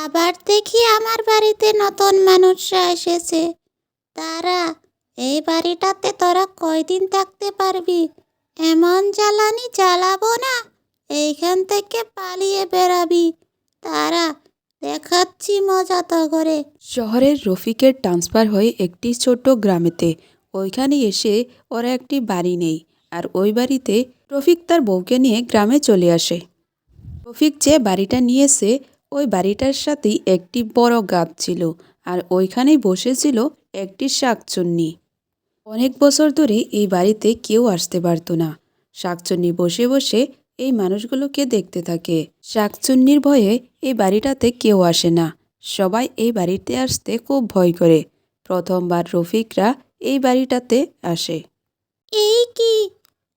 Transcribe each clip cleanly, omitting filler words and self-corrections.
আবার দেখি আমার বাড়িতে নতুন মানুষরা এসেছে। তারা, এই বাড়িটাতে তোরা কয়দিন থাকতে পারবি? এমন জ্বালানি জ্বালাবো না, এইখান থেকে পালিয়ে বেরাবি। তারা, দেখাচ্ছি মজা তো করে। শহরের রফিকের ট্রান্সফার হয় একটি ছোট্ট গ্রামেতে। ওইখানে এসে ওরা একটি বাড়ি নেই, আর ওই বাড়িতে রফিক তার বউকে নিয়ে গ্রামে চলে আসে। রফিক যে বাড়িটা নিয়েছে, ওই বাড়িটার সাথেই একটি বড় গাছ ছিল, আর ওইখানেই বসেছিল একটি শাকচুন্নি। অনেক বছর ধরে এই বাড়িতে কেউ আসতে পারতো না। শাকচুন্নি বসে বসে এই মানুষগুলোকে দেখতে থাকে। শাকচুন্নির ভয়ে এই বাড়িটাতে কেউ আসে না। সবাই এই বাড়িতে আসতে খুব ভয় করে। প্রথমবার রফিকরা এই বাড়িটাতে আসে। এই কি,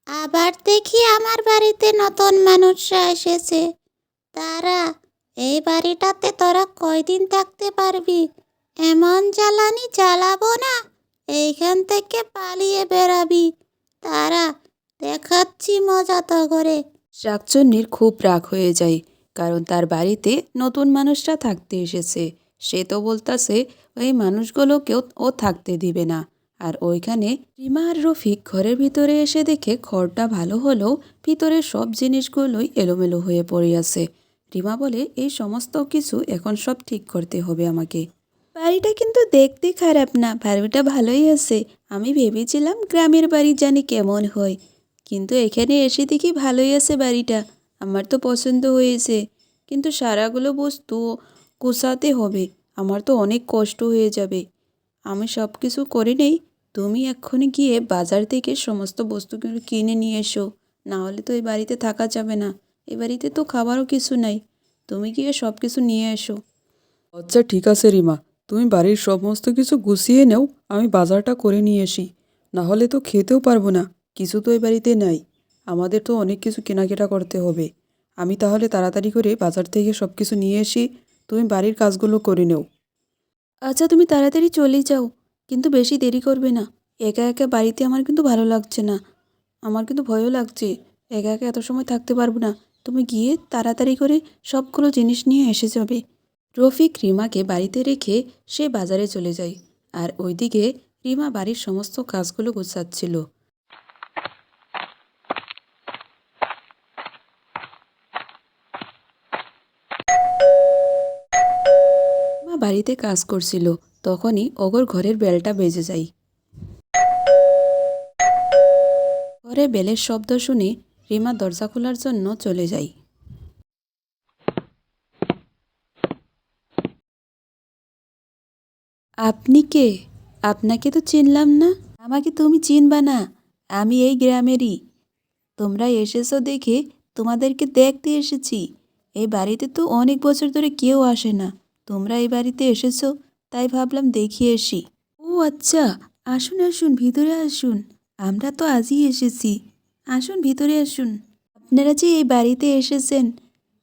আবার দেখি আমার বাড়িতে নতুন মানুষরা এসেছে। তারা, এই বাড়িটাতে তোরা কয়দিন থাকতে পারবি? এমন জ্বালানি জ্বালাবো না, এইখান থেকে পালিয়ে বেরাবি। তারা, দেখাচ্ছি মজা তো করে। শাকচুন্নির খুব রাগ হয়ে যায়, কারণ তার বাড়িতে নতুন মানুষরা থাকতে এসেছে। সে তো বলতাছে ওই মানুষগুলোকেও ও থাকতে দিবে না। আর ওইখানে রিমা আর রফিক ঘরের ভিতরে এসে দেখে ঘরটা ভালো হলেও ভিতরের সব জিনিসগুলোই এলোমেলো হয়ে পড়ে আছে। রিমা বলে, এই সমস্ত কিছু এখন সব ঠিক করতে হবে আমাকে। বাড়িটা কিন্তু দেখতে খারাপ না, বাড়িটা ভালোই আছে। আমি ভেবেছিলাম গ্রামের বাড়ি জানি কেমন হয়, কিন্তু এখানে এসে দেখি ভালোই আছে বাড়িটা। আমার তো পছন্দ হয়েছে, কিন্তু সারাগুলো বস্তু গুছাতে হবে। আমার তো অনেক কষ্ট হয়ে যাবে। আমি সব কিছু করে নেই, তুমি এক্ষুনি গিয়ে বাজার থেকে সমস্ত বস্তুগুলো কিনে নিয়ে এসো। না হলে তো এই বাড়িতে থাকা যাবে না। এই বাড়িতে তো খাবারও কিছু নাই। তুমি গিয়ে সব কিছু নিয়ে এসো। আচ্ছা ঠিক আছে রিমা, তুমি বাড়ির সমস্ত কিছু গুছিয়ে নাও, আমি বাজারটা করে নিয়ে আসি। না হলে তো খেতেও পারবো না, কিছু তো এই বাড়িতে নাই। আমাদের তো অনেক কিছু কেনাকাটা করতে হবে। আমি তাহলে তাড়াতাড়ি করে বাজার থেকে সব কিছু নিয়ে আসি, তুমি বাড়ির কাজগুলো করে নাও। আচ্ছা, তুমি তাড়াতাড়ি চলে যাও, কিন্তু বেশি দেরি করবে না। একা একা বাড়িতে আমার কিন্তু ভালো লাগছে না। আমার কিন্তু ভয়ও লাগছে। একা একা এত সময় থাকতে পারবো না। তুমি গিয়ে তাড়াতাড়ি করে সবগুলো জিনিস নিয়ে এসে যাবে। রফিক রিমাকে বাড়িতে রেখে সে বাজারে চলে যায়। আর ওইদিকে রিমা বাড়ির সমস্ত কাজগুলো গোছাচ্ছিল। রিমা বাড়িতে কাজ করছিল, তখনই অগর ঘরের বেলটা বেজে যায়। ঘরে বেলের শব্দ শুনে রিমা দরজা খোলার জন্য চলে যায়। আপনি কে? আপনাকে তো চিনলাম না। আমাকে তুমি চিনবা না, আমি এই গ্রামেরই। তোমরা এসেছো দেখে তোমাদেরকে দেখতে এসেছি। এই বাড়িতে তো অনেক বছর ধরে কেউ আসে না। তোমরা এই বাড়িতে এসেছো, তাই ভাবলাম দেখিয়ে আসি। ও আচ্ছা, আসুন আসুন, ভিতরে আসুন। আমরা তো আজই এসেছি। আসুন ভিতরে আসুন। আপনারা যে এই বাড়িতে এসেছেন,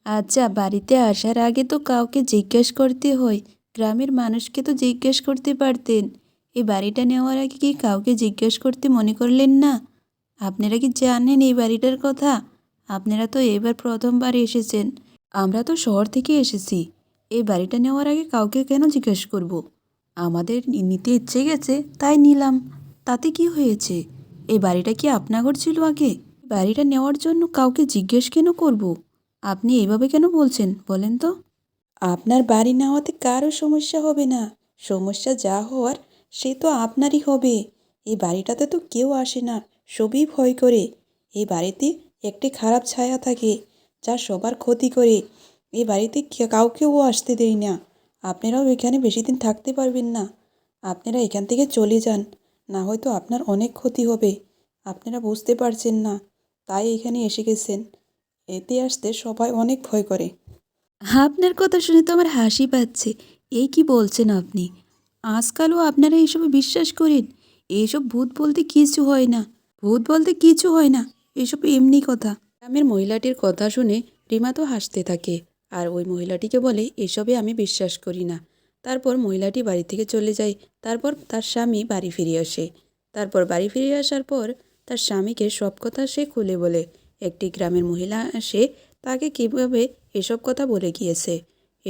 আচ্ছা, বাড়িতে আসার আগে তো কাউকে জিজ্ঞেস করতে হয়। গ্রামের মানুষকে তো জিজ্ঞেস করতে পারতেন। এই বাড়িটা নেওয়ার আগে কি কাউকে জিজ্ঞেস করতে মনে করলেন না? আপনারা কি জানেন এই বাড়িটার কথা? আপনারা তো এবার প্রথমবার এসেছেন। আমরা তো শহর থেকে এসেছি। এই বাড়িটা নেওয়ার আগে কাউকে কেন জিজ্ঞেস করব? আমাদের নিতে ইচ্ছে গেছে তাই নিলাম। তাতে কি হয়েছে? এই বাড়িটা কি আপনার ছিল আগে? বাড়িটা নেওয়ার জন্য কাউকে জিজ্ঞেস কেন করব? আপনি এইভাবে কেন বলছেন বলেন তো? আপনার বাড়ি নেওয়াতে কারও সমস্যা হবে না। সমস্যা যা হওয়ার সে তো আপনারই হবে। এই বাড়িটাতে তো কেউ আসে না, সবই ভয় করে। এই বাড়িতে একটি খারাপ ছায়া থাকে, যা সবার ক্ষতি করে। এই বাড়িতে কাউকেও আসতে দেয় না। আপনারাও এখানে বেশি দিন থাকতে পারবেন না। আপনারা এখান থেকে চলে যান, না হয়তো আপনার অনেক ক্ষতি হবে। আপনারা বুঝতে পারছেন না, তাই এখানে এসে গেছেন। এতে আসতে সবাই অনেক ভয় করে। আপনার কথা শুনে তো আমার হাসি পাচ্ছে। এই কি বলছেন আপনি? আজকালও আপনারা এইসবে বিশ্বাস করেন? এইসব ভূত বলতে কিছু হয় না। ভূত বলতে কিছু হয় না, এসব এমনি কথা। গ্রামের মহিলাটির কথা শুনে রিমা তো হাসতে থাকে, আর ওই মহিলাটিকে বলে, এসবে আমি বিশ্বাস করি না। তারপর মহিলাটি বাড়ি থেকে চলে যায়। তারপর তার স্বামী বাড়ি ফিরে আসে। তারপর বাড়ি ফিরে আসার পর তার স্বামীকে সব কথা সে খুলে বলে। একটি গ্রামের মহিলা আসে, তাকে কীভাবে এসব কথা বলে গিয়েছে।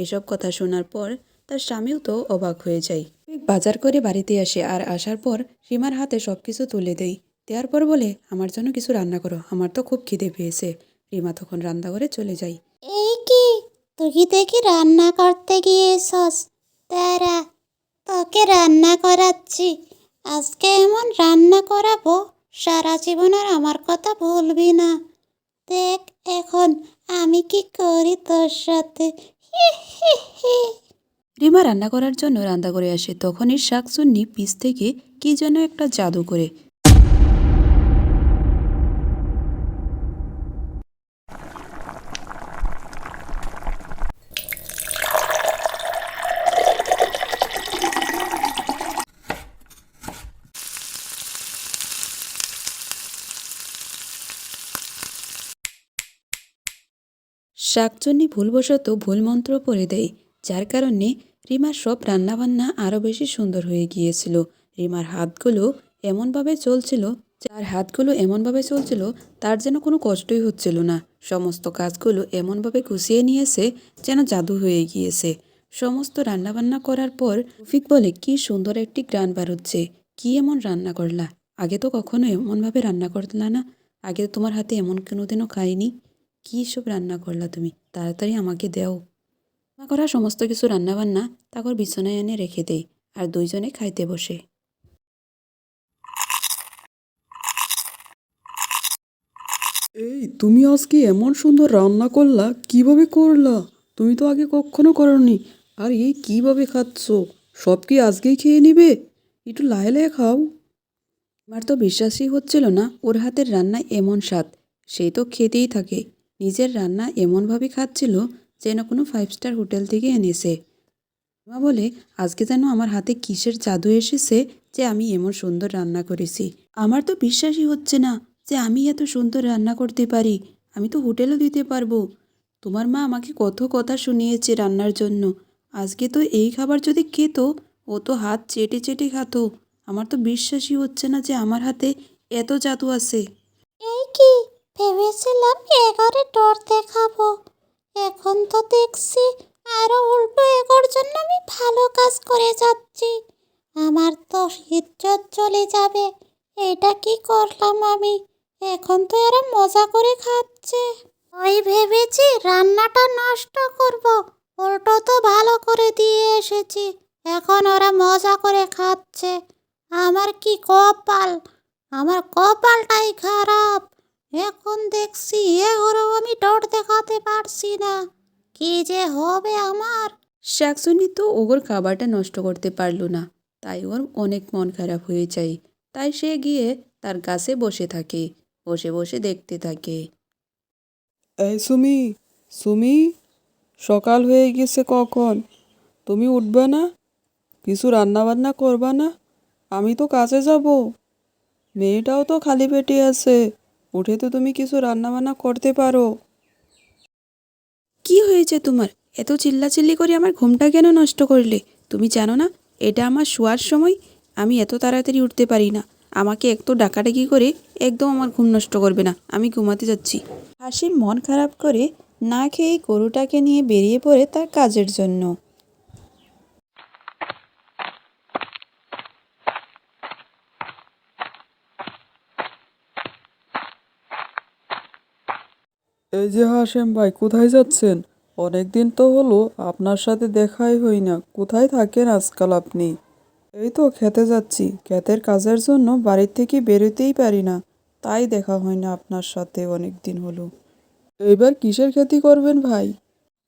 এসব কথা শোনার পর তার স্বামীও তো অবাক হয়ে যায়। বাজার করে বাড়িতে আসে আর আসার পর রিমার হাতে সব কিছু তুলে দেয়। দেওয়ার পর বলে, আমার জন্য কিছু রান্না করো, আমার তো খুব খিদে পেয়েছে। রিমা তখন রান্নাঘরে চলে যায়। এই কি, তুই দেখি রান্না করতে গিয়েছস? দাঁড়া, তোকে রান্না করাচ্ছি। আজকে এমন রান্না করাবো, সারা জীবন আর আমার কথা ভুলবি না। দেখ এখন আমি কি করি তোর সাথে। হি হি হি। রিমা রান্না করার জন্য রান্নাঘরে আসে, তখনই শাকচুন্নি পিছ থেকে কি যেন একটা জাদু করে। শাকচুন্নি ভুলবশত ভুল মন্ত্র পড়ে দেয়, যার কারণে রিমার সব রান্নাবান্না আরও বেশি সুন্দর হয়ে গিয়েছিল। রিমার হাতগুলো এমনভাবে চলছিল, তার যেন কোনো কষ্টই হচ্ছিল না। সমস্ত কাজগুলো এমনভাবে গুছিয়ে নিয়েছে যেন জাদু হয়ে গিয়েছে। সমস্ত রান্নাবান্না করার পর রফিক বলে, কি সুন্দর একটি গ্রান বার হচ্ছে, কি এমন রান্না করলা? আগে তো কখনো এমনভাবে রান্না করলা না, আগে তো তোমার হাতে এমন কোনোদিনও খাইনি। কী সব রান্না করলা তুমি? তাড়াতাড়ি আমাকে দাও। রান্না করা সমস্ত কিছু রান্নাবান্না তারপর বিছানায় এনে রেখে দেয় আর দুইজনে খাইতে বসে। এই তুমি আজকে এমন সুন্দর রান্না করলা, কিভাবে করলা? তুমি তো আগে কখনো করনি। আর এই কিভাবে খাচ্ছ? সব কি আজকেই খেয়ে নিবে? একটু লাহে লাহে খাও। আমার তো বিশ্বাসই হচ্ছিল না ওর হাতের রান্না এমন স্বাদ। সেই তো খেতেই থাকে, নিজের রান্না এমনভাবে খাচ্ছিল যেন কোনো 5 স্টার হোটেল থেকে এনেছে। মা বলে, আজকে যেন আমার হাতে কিসের জাদু এসেছে যে আমি এমন সুন্দর রান্না করেছি। আমার তো বিশ্বাসই হচ্ছে না যে আমি এত সুন্দর রান্না করতে পারি, আমি তো হোটেলও দিতে পারবো। তোমার মা আমাকে কত কথা শুনিয়েছে রান্নার জন্য, আজকে তো এই খাবার যদি খেত ও তো হাত চেটে চেটে খাতো। আমার তো বিশ্বাসই হচ্ছে না যে আমার হাতে এত জাদু আছে। এই কি, ভেবেছিলাম এগোরে ডর দেখাবো, এখন তো দেখছি আরো উল্টো এগোর জন্য আমি ভালো কাজ করে যাচ্ছি। আমার তো ইজ্জত চলে যাবে। এটা কি করলাম আমি? এখন তো এরা মজা করে খাচ্ছে। ওই ভেবেছি রান্নাটা নষ্ট করব, উল্টো তো ভালো করে দিয়ে এসেছি। এখন ওরা মজা করে খাচ্ছে। আমার কি কপাল, আমার কপালটাই খারাপ। এখন দেখছি এগুলোও আমি ডর দেখাতে পারছি না। কি যে হবে আমার। শাকচুন্নি তো ওর খাবারটা নষ্ট করতে পারলো না, তাই ওর অনেক মন খারাপ হয়ে যায়। তাই সে গিয়ে তার গাছে বসে থাকে, বসে বসে দেখতে থাকে। এই সুমি, সুমি, সকাল হয়ে গেছে কখন? তুমি উঠবে না? কিছু রান্না বান্না করবা না? আমি তো কাজে যাব। মেয়েটাও তো খালি পেটে আছে, উঠে তো তুমি কিছু রান্না বান্না করতে পারো। কি হয়েছে তোমার? এত চিল্লাচিল্লি করে আমার ঘুমটা কেন নষ্ট করলে? তুমি জানো না এটা আমার শোয়ার সময়? আমি এত তাড়াতাড়ি উঠতে পারি না, আমাকে একটু ডাকাডাকি করে একদম আমার ঘুম নষ্ট করবে না, আমি ঘুমাতে যাচ্ছি। হাসিম মন খারাপ করে না খেয়ে গরুটাকে নিয়ে বেরিয়ে পড়ে তার কাজের জন্য। এই যে হাসেম ভাই, কোথায় যাচ্ছেন? অনেক দিন তো হলো আপনার সাথে দেখাই হই না। কোথায় থাকেন আজকাল আপনি? এই তো খেতে যাচ্ছি, ক্ষেতের কাজের জন্য বাড়ির থেকে বেরোতেই পারি না, তাই দেখা হয় না আপনার সাথে অনেক দিন হলো। এবার কিসের খেতি করবেন ভাই?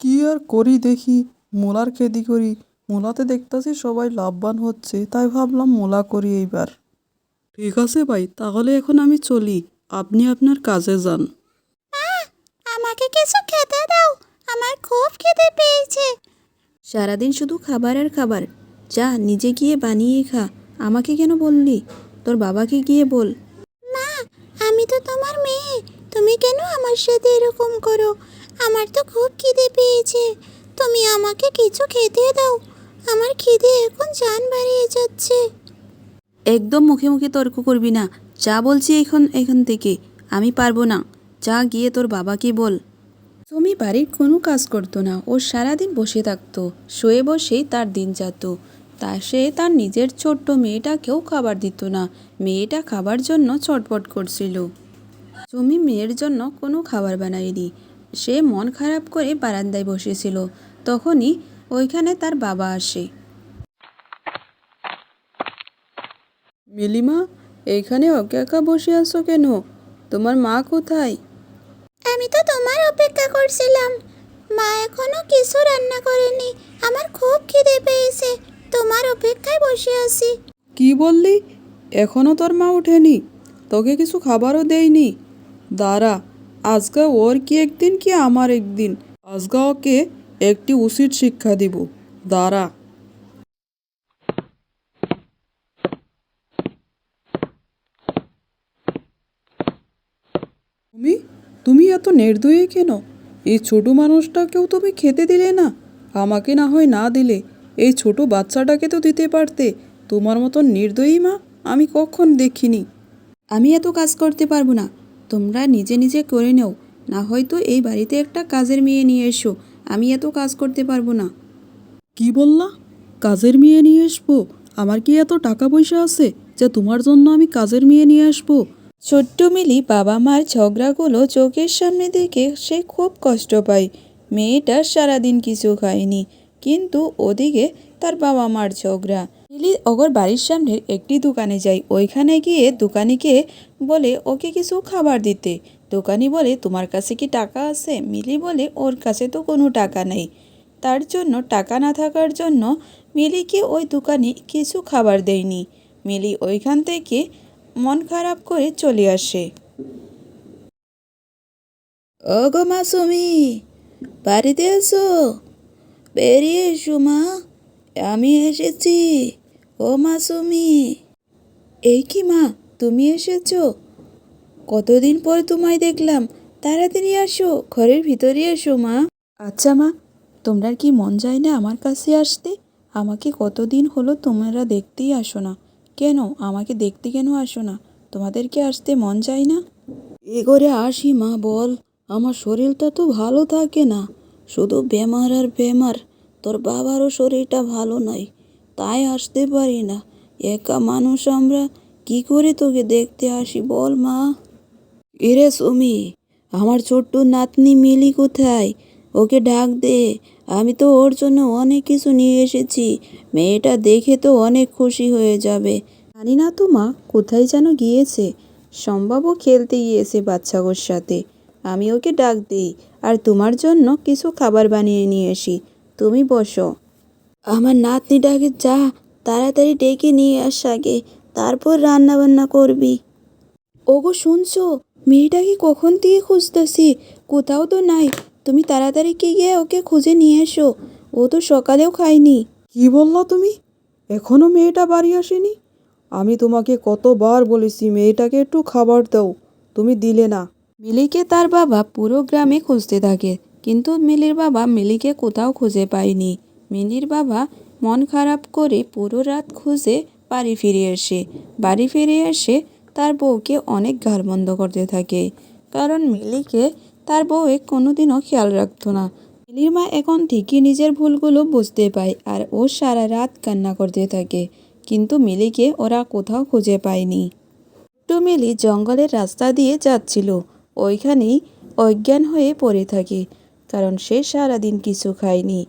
কি আর করি দেখি, মূলার খেতি করি। মূলাতে দেখতাছি সবাই লাভবান হচ্ছে, তাই ভাবলাম মূলা করি এইবার। ঠিক আছে ভাই, তাহলে এখন আমি চলি, আপনি আপনার কাজে যান। আমাকে কিছু খেতে দাও, আমার খুব খিদে পেয়েছে। সারাদিন শুধু খাবার আর খাবার, যা নিজে গিয়ে বানিয়ে খা। আমাকে কেন বললি? তোর বাবাকে গিয়ে বল। মা, আমি তো তোমার মেয়ে, তুমি কেন আমার সাথে এরকম করো? আমার তো খুব খিদে পেয়েছে, তুমি আমাকে কিছু খেতে দাও। আমার খিদে এখন জান বাড়িয়ে যাচ্ছে। একদম মুখে মুখে তর্ক করবি না, যা বলছি এখান থেকে। আমি পারবো না, যা গিয়ে তোর বাবাকে বল। সুমি বাড়ির কোনো কাজ করতো না, ও সারাদিন বসে থাকতো, শুয়ে বসেই তার দিন যেত। সে তার নিজের ছোট্ট মেয়েটাকেও খাবার দিত না। মেয়েটা খাবার জন্য ছটফট করছিল। সুমি মেয়ের জন্য কোনো খাবার বানায়নি। সে মন খারাপ করে বারান্দায় বসেছিল। তখনই ওইখানে তার বাবা আসে। মিলিমা, এইখানে একা একা বসে আছো কেন? তোমার মা কোথায়? আমি তো তোমার অপেক্ষা করছিলাম। মা এখনো কিছু রান্না করেনি। আমার খুব খিদে পেয়েছে, তোমার অপেক্ষায় বসে আছি। কি বললি? এখনো তোর মা ওঠেনি? তোকে কিছু খাবারও দেয়নি? দাঁড়া, আজকে ওর কি একদিন কি আমার একদিন। আজকে ওকে একটি উচিত শিক্ষা দিব। দাঁড়া। তুমি তুমি এত নির্দয়ী কেন? এই ছোট মানুষটাকেও তুমি খেতে দিলে না। আমাকে না হয় না দিলে, এই ছোট বাচ্চাটাকে তো দিতে পারতে। তোমার মতন নির্দয়ী মা আমি কখন দেখিনি। আমি এত কাজ করতে পারবো না, তোমরা নিজে নিজে করে নেও। না হয়তো এই বাড়িতে একটা কাজের মেয়ে নিয়ে এসো। আমি এত কাজ করতে পারবো না। কি বললা? কাজের মেয়ে নিয়ে আসবো? আমার কি এত টাকা পয়সা আছে যে তোমার জন্য আমি কাজের মেয়ে নিয়ে আসবো? ছোট্ট মিলি বাবা মার ঝগড়াগুলো চোখের সামনে দেখে সে খুব কষ্ট পায়। মেয়েটা সারাদিন কিছু খায়নি, কিন্তু ওদিকে তার বাবা মার ঝগড়া। মিলি ওগর বাড়ির সামনের একটি দোকানে যায়। ওইখানে গিয়ে দোকানিকে বলে ওকে কিছু খাবার দিতে। দোকানি বলে, তোমার কাছে কি টাকা আছে? মিলি বলে, ওর কাছে তো কোনো টাকা নেই। তার জন্য টাকা না থাকার জন্য মিলিকে ওই দোকানি কিছু খাবার দেয়নি। মিলি ওইখান থেকে মন খারাপ করে চলে আসে। ওগো মাসুমি, বাড়িতে এসো, বেরিয়ে এসো মা, আমি এসেছি। ও মাসুমি। এই কি মা, তুমি এসেছো? কতদিন পর তোমায় দেখলাম, তাড়াতাড়ি আসো, ঘরের ভিতরে এসো মা। আচ্ছা মা, তোমরা কি মন যায় না আমার কাছে আসতে? আমাকে কতদিন হলো তোমরা দেখতেই আসো না। কেন আমাকে দেখতে কেন আসো না? তোমাদেরকে আসতে মন যায় না? এ করে আসি মা, বল। আমার শরীরটা তো ভালো থাকে না, শুধু বেমার আর বেমার। তোর বাবারও শরীরটা ভালো নয়, তাই আসতে পারি না। একা মানুষ আমরা, কি করে তোকে দেখতে আসি বল মা। এরে সুমি, আমার ছোট্ট নাতনি মিলি কোথায়? ওকে ডাক দে। আমি তো ওর জন্য অনেক কিছু নিয়ে এসেছি। মেয়েটা দেখে তো অনেক খুশি হয়ে যাবে। জানি না তো মা, কোথায় যেন গিয়েছে। সম্ভব ও খেলতে গিয়েছে বাচ্চাগুলোর সাথে। আমি ওকে ডাক দিই, আর তোমার জন্য কিছু খাবার বানিয়ে নিয়ে আসি। তুমি বসো। আমার নাতনিটাকে যা তাড়াতাড়ি ডেকে নিয়ে আস আগে, তারপর রান্না বান্না করবি। ওগো শুনছো? মেয়েটাকে কখন থেকে খুঁজতেছি, কোথাও তো নাই। তুমি তাড়াতাড়ি গিয়ে ওকে খুঁজে নিয়ে এসো। ও তো সকালেও খায়নি। কি বললা তুমি? এখনো মেয়েটা বাড়ি আসেনি? আমি তোমাকে কতবার বলেছি মেয়েটাকে একটু খাবার দাও, তুমি দিলে না। মিলিকে তার বাবা পুরো গ্রামে খুঁজতে থাকে, কিন্তু মিলির বাবা মিলিকে কোথাও খুঁজে পায়নি। মিলির বাবা মন খারাপ করে পুরো রাত খুঁজে বাড়ি ফিরে এসে তার বউকে অনেক গালমন্দ করতে থাকে, কারণ মিলিকে তার বউ কোনোদিনও খেয়াল রাখতো না। মিলির মা এখন ঠিকই নিজের ভুলগুলো বুঝতে পায়, আর ও সারা রাত কান্না করতে থাকে, কিন্তু মিলিকে ওরা কোথাও খুঁজে পায়নি। ছোট্ট মিলি জঙ্গলের রাস্তা দিয়ে যাচ্ছিল। ওইখানেই অজ্ঞান হয়ে পড়ে থাকে, কারণ সে সারাদিন কিছু খায়নি।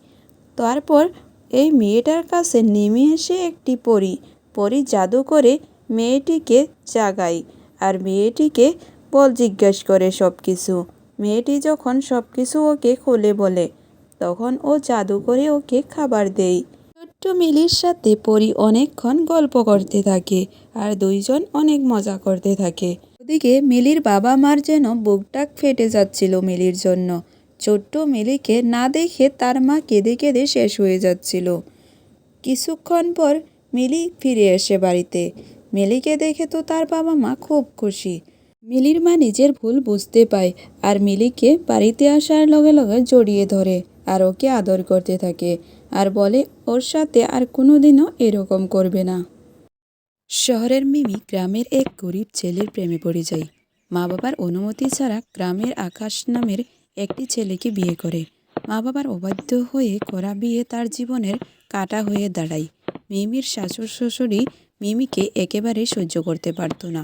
তারপর এই মেয়েটার কাছে নেমে এসে একটি পরী জাদু করে মেয়েটিকে জাগায়, আর মেয়েটিকে জিজ্ঞেস করে সব কিছু। মেয়েটি যখন সব কিছু ওকে খুলে বলে, তখন ও জাদু করে ওকে খাবার দেয়। ছোট্ট মিলির সাথে পরী অনেকক্ষণ গল্প করতে থাকে, আর দুইজন অনেক মজা করতে থাকে। ওদিকে মিলির বাবা মার যেন বুকটা ফেটে যাচ্ছিল মিলির জন্য। ছোট্ট মিলিকে না দেখে তার মা কেঁদে কেঁদে শেষ হয়ে যাচ্ছিল। কিছুক্ষণ পর মিলি ফিরে আসে বাড়িতে। মিলিকে দেখে তো তার বাবা মা খুব খুশি। মিলির মা নিজের ভুল বুঝতে পায়, আর মিলিকে বাড়িতে আসার লগে লগে জড়িয়ে ধরে, আর ওকে আদর করতে থাকে, আর বলে ওর সাথে আর কোনোদিনও এরকম করবে না। শহরের মিমি গ্রামের এক গরিব ছেলের প্রেমে পড়ে যায়। মা বাবার অনুমতি ছাড়া গ্রামের আকাশ নামের একটি ছেলেকে বিয়ে করে। মা বাবার অবাধ্য হয়ে করা বিয়ে তার জীবনের কাঁটা হয়ে দাঁড়ায়। মিমির শাশুড় শ্বশুরই মিমিকে একেবারেই সহ্য করতে পারতো না।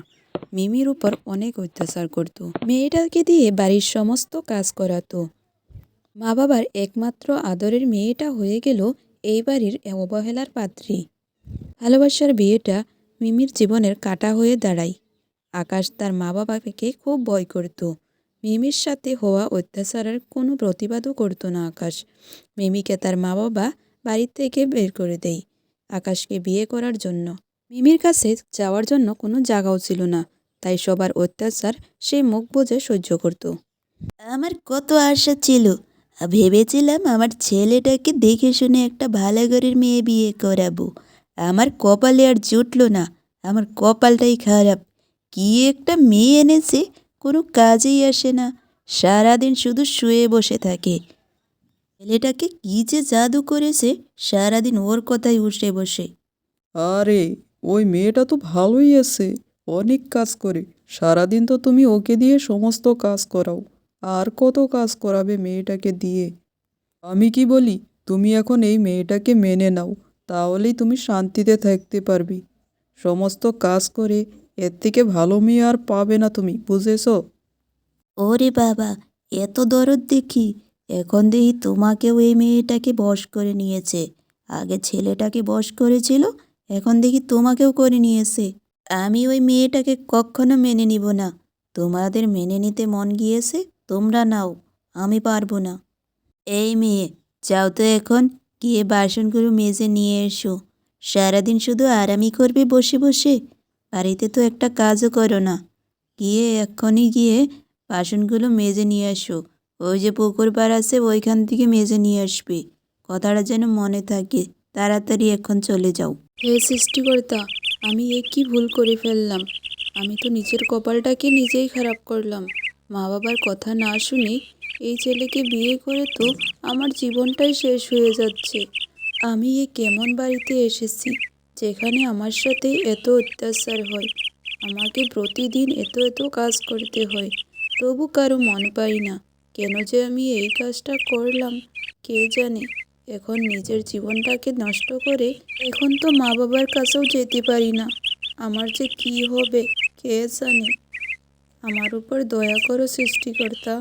মিমির উপর অনেক অত্যাচার করত। মেয়েটাকে দিয়ে বাড়ির সমস্ত কাজ করাতো। মা বাবার একমাত্র আদরের মেয়েটা হয়ে গেল এই বাড়ির অবহেলার পাত্রী। ভালোবাসার বিয়েটা মিমির জীবনের কাঁটা হয়ে দাঁড়ায়। আকাশ তার মা বাবাকে খুব ভয় করত। মিমির সাথে হওয়া অত্যাচারের কোনো প্রতিবাদও করতো না আকাশ। মিমিকে তার মা বাবা বাড়ি থেকে বের করে দেয় আকাশকে বিয়ে করার জন্য। মিমির কাছে যাওয়ার জন্য কোনো জায়গাও ছিল না, তাই সবার অত্যাচার সে মুখ বুজে সহ্য করত। আমার কত আশা ছিল, ভেবেছিলাম আমার ছেলেটাকে দেখে শুনে একটা ভালো ঘরের মেয়ে বিয়ে করাবো। আমার কপালে আর জুটলো না, আমার কপালটাই খারাপ। কি একটা মেয়ে এনেছে, কোনো কাজেই আসে না, সারাদিন শুধু শুয়ে বসে থাকে। ছেলেটাকে কি যে জাদু করেছে, সারাদিন ওর কথাই উঠে বসে। আরে, ওই মেয়েটা তো ভালোই আছে, অনেক কাজ করে। সারাদিন তো তুমি ওকে দিয়ে সমস্ত কাজ করাও। আর কত কাজ করাবে মেয়েটাকে দিয়ে? আমি কি বলি, তুমি এখন এই মেয়েটাকে মেনে নাও, তাহলেই তুমি শান্তিতে থাকতে পারবে। সমস্ত কাজ করে এর থেকে ভালো মেয়ে আর পাবে না তুমি, বুঝেছো? ওরে বাবা, এত দরদ দেখি! এখন দেখি তোমাকেও এই মেয়েটাকে বশ করে নিয়েছে। আগে ছেলেটাকে বশ করেছিল, এখন দেখি তোমাকেও করে নিয়েছে। আমি ওই মেয়েটাকে কখনো মেনে নিব না। তোমাদের মেনে নিতে মন গিয়েছে, তোমরা নাও, আমি পারবো না। এই মেয়ে, যাও তো এখন, গিয়ে বাসনগুলো মেজে নিয়ে এসো। সারাদিন শুধু আরামই করবে বসে বসে, বাড়িতে তো একটা কাজও করো না। গিয়ে এক্ষুনি গিয়ে বাসনগুলো মেজে নিয়ে আসো। ওই যে পুকুর পাড় আছে, ওইখান থেকে মেজে নিয়ে আসবে। কথাটা যেন মনে থাকে। তাড়াতাড়ি এখন চলে যাও। হে সৃষ্টিকর্তা, আমি এ কি ভুল করে ফেললাম? আমি তো নিজের কপালটাকে নিজেই খারাপ করলাম। মা বাবার কথা না শুনে এই ছেলেকে বিয়ে করে তো আমার জীবনটাই শেষ হয়ে যাচ্ছে। আমি এ কেমন বাড়িতে এসেছি, যেখানে আমার সাথে এত অত্যাচার হয়, আমাকে প্রতিদিন এত এত কাজ করতে হয়, তবু কারো মন পাই না। কেন যে আমি এই কাজটা করলাম, কে জানে। এখন নিজের জীবনটাকে নষ্ট করে এখন তো মা বাবার কাছেও যেতে পারি না। আমার যে কি হবে কে জানে। আমার উপর দয়া করো সৃষ্টিকর্তা।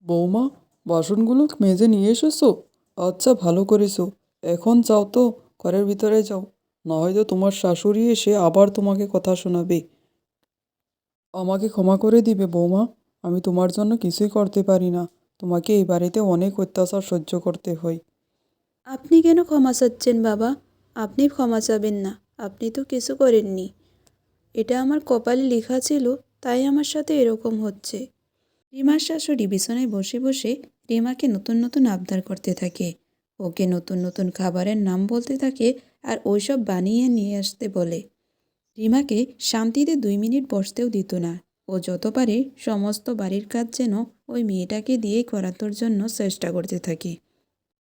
বৌমা, বাসনগুলো মেজে নিয়ে এসেছো? আচ্ছা, ভালো করেছো। এখন যাও তো, ঘরের ভিতরে যাও। না হয়তো তোমার শাশুড়ি এসে আবার তোমাকে কথা শোনাবে। আমাকে ক্ষমা করে দিবে বৌমা, আমি তোমার জন্য কিছুই করতে পারি না। তোমাকে এই বাড়িতে অনেক অত্যাচার সহ্য করতে হয়। আপনি কেন ক্ষমা চাচ্ছেন বাবা? আপনি ক্ষমা চাবেন না, আপনি তো কিছু করেননি। এটা আমার কপালে লেখা ছিল, তাই আমার সাথে এরকম হচ্ছে। রিমার শাশুড়ি বিছানায় বসে বসে রিমাকে নতুন নতুন আবদার করতে থাকে। ওকে নতুন নতুন খাবারের নাম বলতে থাকে আর ওইসব বানিয়ে নিয়ে আসতে বলে। রিমাকে শান্তিতে 2 মিনিট বসতেও দিত না। ও যত পারে সমস্ত বাড়ির কাজ যেন ওই মেয়েটাকে দিয়ে করানোর জন্য চেষ্টা করতে থাকে।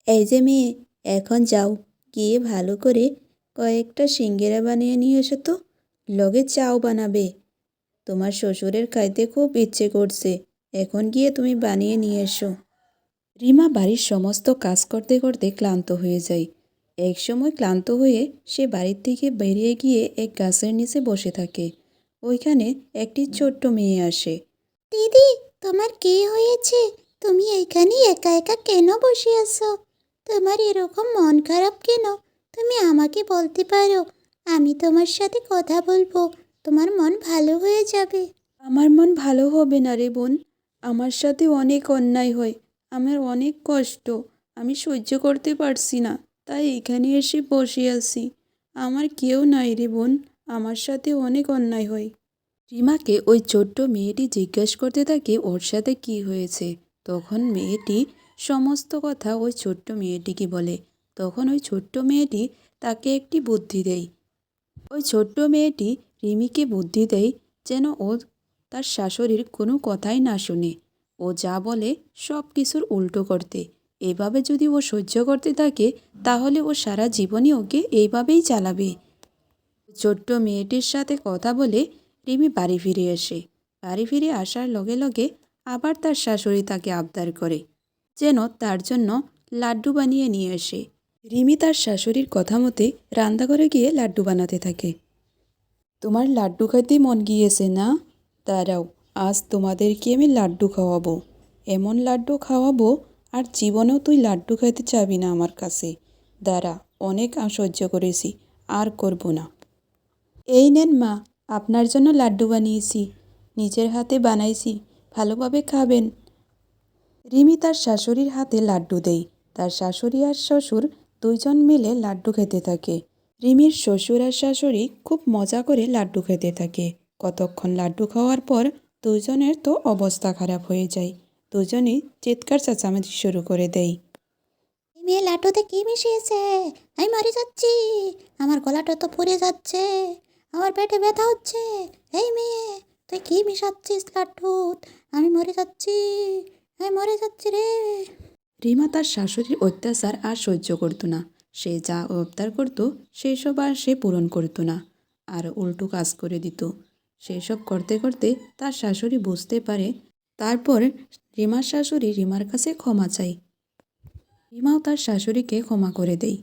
এই যে মেয়ে, এখন যাও, গিয়ে ভালো করে কয়েকটা সিঙ্গারা বানিয়ে নিয়ে এসো তো। লগে চাও বানাবে। তোমার শ্বশুরের খাইতে খুব ইচ্ছে করছে, এখন গিয়ে তুমি বানিয়ে নিয়ে এসো। রিমা বাড়ির সমস্ত কাজ করতে করতে ক্লান্ত হয়ে যায়। এক সময় ক্লান্ত হয়ে সে বাড়ির থেকে বেরিয়ে গিয়ে এক গাছের নিচে বসে থাকে। ওইখানে একটি ছোট্ট মেয়ে আসে। দিদি, তোমার কি হয়েছে? তুমি এখানে একা একা কেন বসে আছো? তোমার এরকম মন খারাপ কেন? তুমি আমাকে বলতে পারো, আমি তোমার সাথে কথা বলবো, তোমার মন ভালো হয়ে যাবে। আমার মন ভালো হবে না রে বোন, আমার সাথে অনেক অন্যায় হয়, আমার অনেক কষ্ট, আমি সহ্য করতে পারছি না, তাই এখানে এসে বসে আছি। আমার কেউ নাই রে বোন, আমার সাথে অনেক অন্যায় হয়। রিমাকে ওই ছোট্ট মেয়েটি জিজ্ঞেস করতে থাকে ওর সাথে কি হয়েছে। তখন মেয়েটি সমস্ত কথা ওই ছোট্ট মেয়েটিকে বলে। তখন ওই ছোট্ট মেয়েটি তাকে একটি বুদ্ধি দেয়। ওই ছোট্ট মেয়েটি রিমিকে বুদ্ধি দেয় যেন ও তার শাশুড়ির কোনো কথাই না শুনে। ও যা বলে সব কিছুর উল্টো করতে। এভাবে যদি ও সহ্য করতে থাকে তাহলে ও সারা জীবনই ওকে এইভাবেই চালাবে। ছোট্ট মেয়েটির সাথে কথা বলে রিমি বাড়ি ফিরে আসে। বাড়ি ফিরে আসার লগে লগে আবার তার শাশুড়ি তাকে আবদার করে যেন তার জন্য লাড্ডু বানিয়ে নিয়ে আসে। রিমি তার শাশুড়ির কথা মতে রান্নাঘরে গিয়ে লাড্ডু বানাতে থাকে। তোমার লাড্ডু খাইতে মন গিয়েছে না? দাঁড়াও, আজ তোমাদেরকে আমি লাড্ডু খাওয়াবো। এমন লাড্ডু খাওয়াবো আর জীবনেও তুই লাড্ডু খাইতে চাবি না আমার কাছে। দাঁড়া, অনেক সহ্য করেছি, আর করব না। এই নেন মা, আপনার জন্য লাড্ডু বানিয়েছি, নিজের হাতে বানাইছি, ভালোভাবে খাবেন। রিমি তার শাশুড়ির হাতে লাড্ডু দেয়। তার শাশুড়ি আর শ্বশুর দুইজন মিলে লাড্ডু খেতে থাকে। রিমির শ্বশুর আর শাশুড়ি খুব মজা করে লাড্ডু খেতে থাকে। কতক্ষণ লাড্ডু খাওয়ার পর দুজনের তো অবস্থা খারাপ হয়ে যায়। দুজনেই চিৎকার চেঁচামেচি শুরু করে দেয়। এই মেয়ে লাড্ডুতে কি মিশিয়েছে? আমি মরে যাচ্ছি, আমার গলাটা তো পুড়ে যাচ্ছে, আমার পেটে ব্যথা হচ্ছে। এই মেয়ে, তুই কি মিশাচ্ছিস লাড্ডুত? আমি মরে যাচ্ছি, আমি মরে যাচ্ছি রে। রিমা তার শাশুড়ির অত্যাচার আর সহ্য করতো না। সে যা অবতার করত সেসব আর সে পূরণ করতো না, আর উল্টো কাজ করে দিত। সেসব করতে করতে তার শাশুড়ি বুঝতে পারে। তারপর রিমার শাশুড়ি রিমার কাছে ক্ষমা চায়। রিমাও তার শাশুড়িকে ক্ষমা করে দেয়।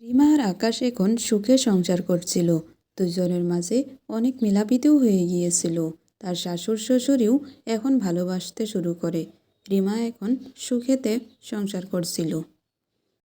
রিমা আর আকাশ এখন সুখে সংসার করছিল। দুজনের মাঝে অনেক মিলাপিতেও হয়ে গিয়েছিল। তার শাশুড় শ্বশুরেও এখন ভালোবাসতে শুরু করে। রিমা এখন সুখেতে সংসার করছিল।